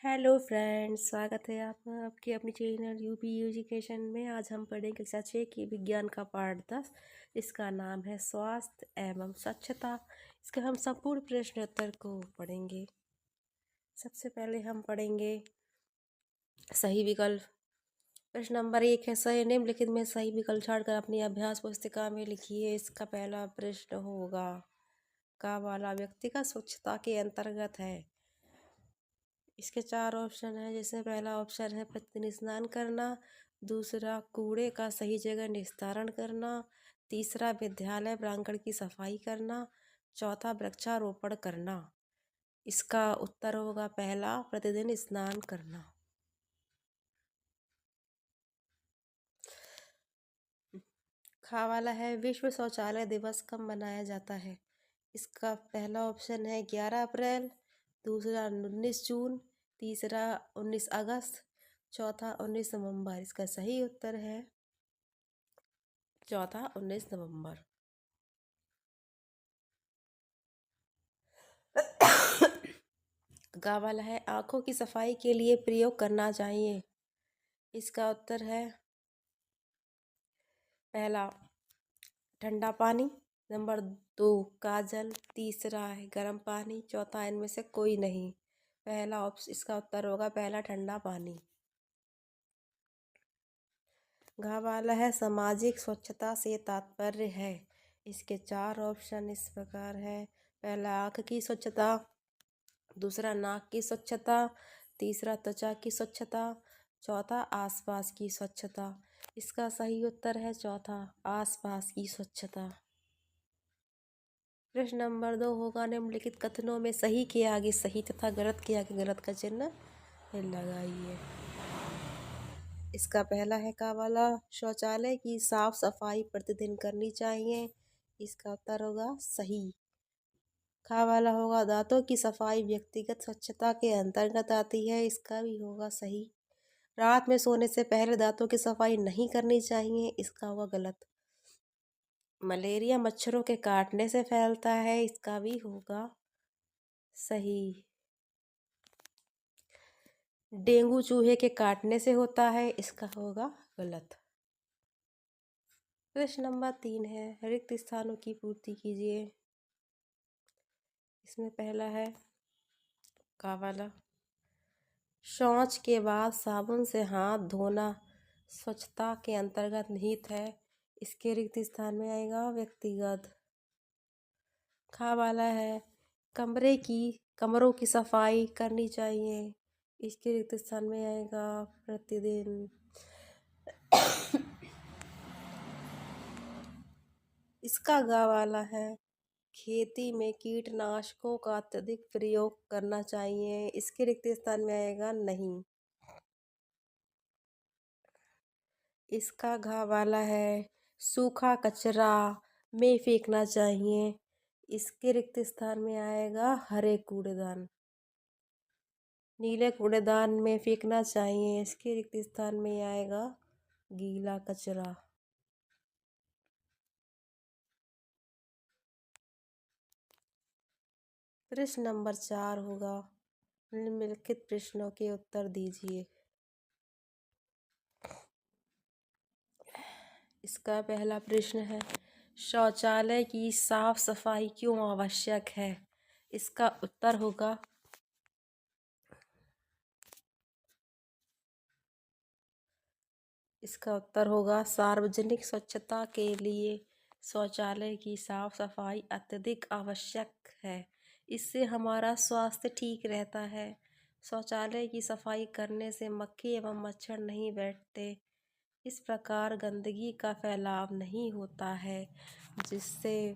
Hello friends, स्वागत है आपका आपके अपनी चैनल यूपी एजुकेशन में। आज हम पढ़ेंगे कक्षा 6 की विज्ञान का पाठ 10। इसका नाम है स्वास्थ्य एवं स्वच्छता। इसका हम संपूर्ण प्रश्न उत्तर को पढ़ेंगे। सबसे पहले हम पढ़ेंगे सही विकल्प। प्रश्न नंबर 1 है, सही निम्नलिखित में सही विकल्प छाड़कर अपनी अभ्यास पुस्तिका में लिखिए। इसका पहला प्रश्न होगा का वाला व्यक्तिगत स्वच्छता के अंतर्गत है। इसके 4 ऑप्शन है, जैसे पहला ऑप्शन है प्रतिदिन स्नान करना, दूसरा कूड़े का सही जगह निस्तारण करना, तीसरा विद्यालय प्रांगण की सफाई करना, चौथा वृक्षारोपण करना। इसका उत्तर होगा पहला प्रतिदिन स्नान करना। खा वाला है, विश्व शौचालय दिवस कब मनाया जाता है। इसका पहला ऑप्शन है 11 अप्रैल, दूसरा 19 जून, तीसरा 19 अगस्त, चौथा 19 नवंबर। इसका सही उत्तर है चौथा 19 नवंबर। गा वाला है, आंखों की सफाई के लिए प्रयोग करना चाहिए। इसका उत्तर है पहला ठंडा पानी, नंबर 2 काजल, तीसरा है गर्म पानी, चौथा इनमें से कोई नहीं। पहला ऑप्शन इसका उत्तर होगा पहला ठंडा पानी। घा वाला है, सामाजिक स्वच्छता से तात्पर्य है। इसके 4 ऑप्शन इस प्रकार है, पहला आँख की स्वच्छता, दूसरा नाक की स्वच्छता, तीसरा त्वचा की स्वच्छता, चौथा आसपास की स्वच्छता। इसका सही उत्तर है चौथा आसपास की स्वच्छता। प्रश्न नंबर 2 होगा, निम्नलिखित कथनों में सही के आगे सही तथा गलत के आगे गलत का चिन्ह लगाइए। इसका पहला है का वाला, शौचालय की साफ सफाई प्रतिदिन करनी चाहिए। इसका उत्तर होगा सही। खा वाला होगा, दांतों की सफाई व्यक्तिगत स्वच्छता के अंतर्गत आती है। इसका भी होगा सही। रात में सोने से पहले दांतों की सफाई नहीं करनी चाहिए। इसका होगा गलत। मलेरिया मच्छरों के काटने से फैलता है। इसका भी होगा सही। डेंगू चूहे के काटने से होता है। इसका होगा गलत। प्रश्न नंबर 3 है, रिक्त स्थानों की पूर्ति कीजिए। इसमें पहला है का वाला, शौच के बाद साबुन से हाथ धोना स्वच्छता के अंतर्गत निहित है। इसके रिक्त स्थान में आएगा व्यक्तिगत। खा वाला है, कमरों की सफाई करनी चाहिए। इसके रिक्त स्थान में आएगा प्रतिदिन। इसका गा वाला है, खेती में कीटनाशकों का अत्यधिक प्रयोग करना चाहिए। इसके रिक्त स्थान में आएगा नहीं। इसका घा वाला है, सूखा कचरा में फेंकना चाहिए। इसके रिक्त स्थान में आएगा हरे कूड़ेदान। नीले कूड़ेदान में फेंकना चाहिए। इसके रिक्त स्थान में आएगा गीला कचरा। प्रश्न नंबर 4 होगा, निम्नलिखित प्रश्नों के उत्तर दीजिए। इसका पहला प्रश्न है, शौचालय की साफ सफाई क्यों आवश्यक है। इसका उत्तर होगा सार्वजनिक स्वच्छता के लिए शौचालय की साफ सफाई अत्यधिक आवश्यक है। इससे हमारा स्वास्थ्य ठीक रहता है। शौचालय की सफाई करने से मक्खी एवं मच्छर नहीं बैठते। इस प्रकार गंदगी का फैलाव नहीं होता है, जिससे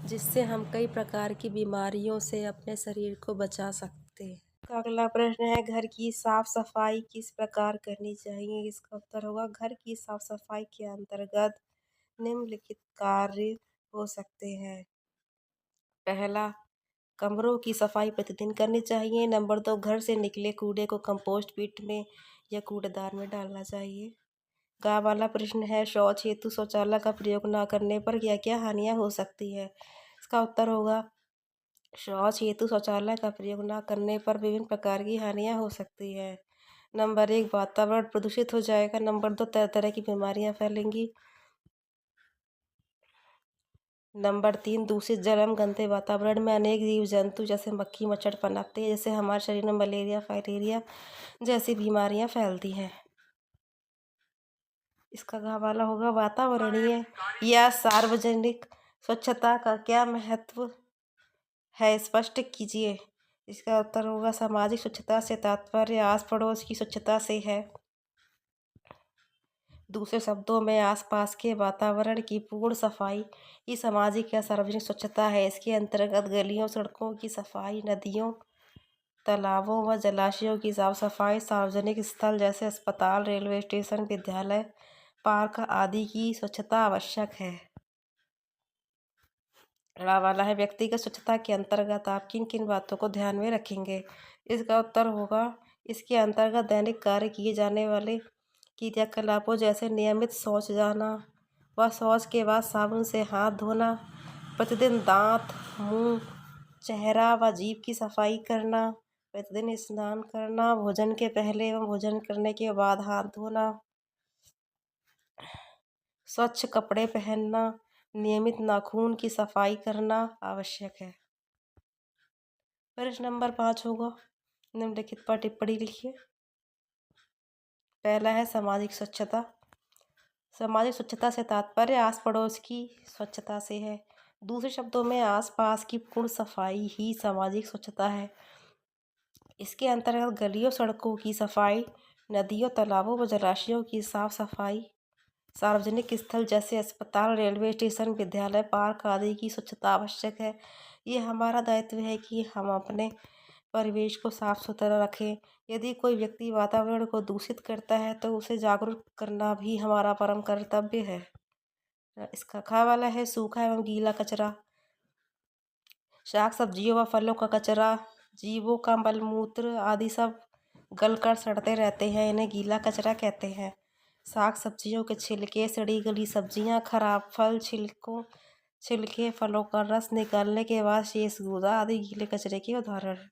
जिससे हम कई प्रकार की बीमारियों से अपने शरीर को बचा सकते हैं। अगला प्रश्न है, घर की साफ सफाई किस प्रकार करनी चाहिए। इसका उत्तर होगा घर की साफ सफाई के अंतर्गत निम्नलिखित कार्य हो सकते हैं। पहला, कमरों की सफाई प्रतिदिन करनी चाहिए। नंबर 2, घर से निकले कूड़े को कंपोस्ट पिट में या कूड़ेदान में डालना चाहिए। गा वाला प्रश्न है, शौच हेतु शौचालय का प्रयोग न करने पर क्या क्या हानियां हो सकती है। इसका उत्तर होगा शौच हेतु शौचालय का प्रयोग न करने पर विभिन्न प्रकार की हानियाँ हो सकती है। नंबर 1, वातावरण प्रदूषित हो जाएगा। नंबर 2, तरह तरह की बीमारियाँ फैलेंगी। नंबर 3, दूषित जल एवं गंदे वातावरण में अनेक जीव जंतु जैसे मक्खी मच्छर पनपते हैं, जैसे हमारे शरीर में मलेरिया फाइलेरिया जैसी बीमारियाँ फैलती हैं। इसका हवाला होगा वातावरणीय या सार्वजनिक स्वच्छता का क्या महत्व है, स्पष्ट कीजिए। इसका उत्तर होगा सामाजिक स्वच्छता से तात्पर्य आस पड़ोस की स्वच्छता से है। दूसरे शब्दों में आसपास के वातावरण की पूर्ण सफाई ही सामाजिक या सार्वजनिक स्वच्छता है। इसके अंतर्गत गलियों सड़कों की सफाई, नदियों तालाबों व जलाशयों की साफ सफाई, सार्वजनिक स्थल जैसे अस्पताल, रेलवे स्टेशन, विद्यालय, पार्क आदि की स्वच्छता आवश्यक है। अगला वाला है व्यक्तिगत स्वच्छता के अंतर्गत आप किन किन बातों को ध्यान में रखेंगे। इसका उत्तर होगा इसके अंतर्गत दैनिक कार्य किए जाने वाले क्रियाकलापों जैसे नियमित शौच जाना व शौच के बाद साबुन से हाथ धोना, प्रतिदिन दांत, मुंह, चेहरा व जीभ की सफाई करना, प्रतिदिन स्नान करना, भोजन के पहले एवं भोजन करने के बाद हाथ धोना, स्वच्छ कपड़े पहनना, नियमित नाखून की सफाई करना आवश्यक है। प्रश्न नंबर 5 होगा, निम्नलिखित पर टिप्पणी लिखिए। पहला है सामाजिक स्वच्छता। सामाजिक स्वच्छता से तात्पर्य आस पड़ोस की स्वच्छता से है। दूसरे शब्दों में आसपास की पूर्ण सफाई ही सामाजिक स्वच्छता है। इसके अंतर्गत गलियों सड़कों की सफाई, नदियों तालाबों व जलाशयों की साफ सफाई, सार्वजनिक स्थल जैसे अस्पताल, रेलवे स्टेशन, विद्यालय, पार्क आदि की स्वच्छता आवश्यक है। ये हमारा दायित्व है कि हम अपने परिवेश को साफ सुथरा रखें। यदि कोई व्यक्ति वातावरण को दूषित करता है तो उसे जागरूक करना भी हमारा परम कर्तव्य है। इसका खा वाला है सूखा एवं गीला कचरा। शाक सब्जियों व फलों का कचरा, जीवों का मलमूत्र आदि सब गलकर सड़ते रहते हैं, इन्हें गीला कचरा कहते हैं। साग सब्जियों के छिलके, सड़ी गली सब्जियां, खराब फल, छिलके, फलों का रस निकालने के बाद शेष गूदा आदि गीले कचरे के उदाहरण हैं।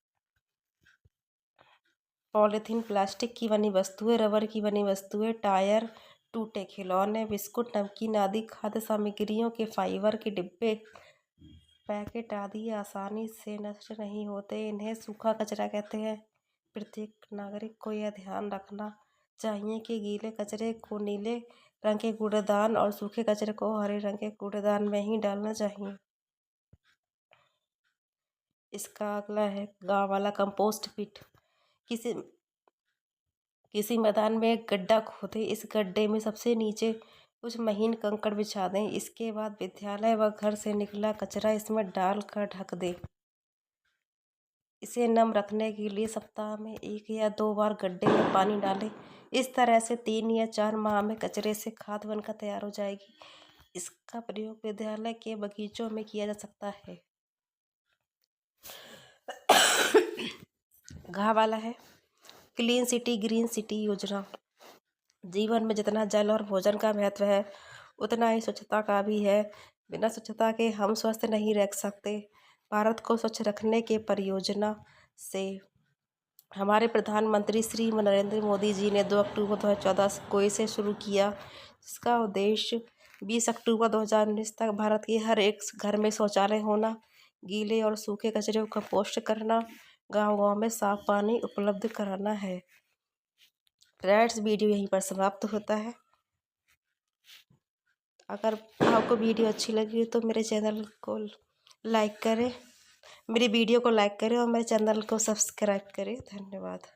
पॉलीथीन, प्लास्टिक की बनी वस्तुएं, रबर की बनी वस्तुएं, टायर, टूटे खिलौने, बिस्कुट, नमकीन आदि खाद्य सामग्रियों के फाइबर के डिब्बे, पैकेट आदि आसानी से नष्ट नहीं होते, इन्हें सूखा कचरा कहते हैं। प्रत्येक नागरिक को यह ध्यान रखना चाहिए कि गीले कचरे को नीले रंग के कूड़ेदान और सूखे कचरे को हरे रंग के कूड़ेदान में ही डालना चाहिए। इसका अगला है गांव वाला कंपोस्ट पिट। किसी मैदान में एक गड्ढा खोदें, इस गड्ढे में सबसे नीचे कुछ महीन कंकड़ बिछा दें। इसके बाद विद्यालय व घर से निकला कचरा इसमें डालकर ढक दें। इसे नम रखने के लिए सप्ताह में 1 या 2 बार गड्ढे में पानी डालें। इस तरह से 3 या 4 माह में कचरे से खाद बनकर तैयार हो जाएगी। इसका प्रयोग विद्यालय के बगीचों में किया जा सकता है। घा वाला है क्लीन सिटी ग्रीन सिटी योजना। जीवन में जितना जल और भोजन का महत्व है उतना ही स्वच्छता का भी है। बिना स्वच्छता के हम स्वस्थ नहीं रह सकते। भारत को स्वच्छ रखने के परियोजना से हमारे प्रधानमंत्री श्री नरेंद्र मोदी जी ने 2 अक्टूबर 2014 को इसे शुरू किया। इसका उद्देश्य 20 अक्टूबर 2019 तक भारत के हर एक घर में शौचालय होना, गीले और सूखे कचरे को कंपोस्ट करना, गांव-गांव में साफ पानी उपलब्ध कराना है। फ्रेंड्स, वीडियो यहीं पर समाप्त होता है। अगर आपको वीडियो अच्छी लगी तो मेरे चैनल को लाइक करें, मेरी वीडियो को लाइक करें और मेरे चैनल को सब्सक्राइब करें। धन्यवाद।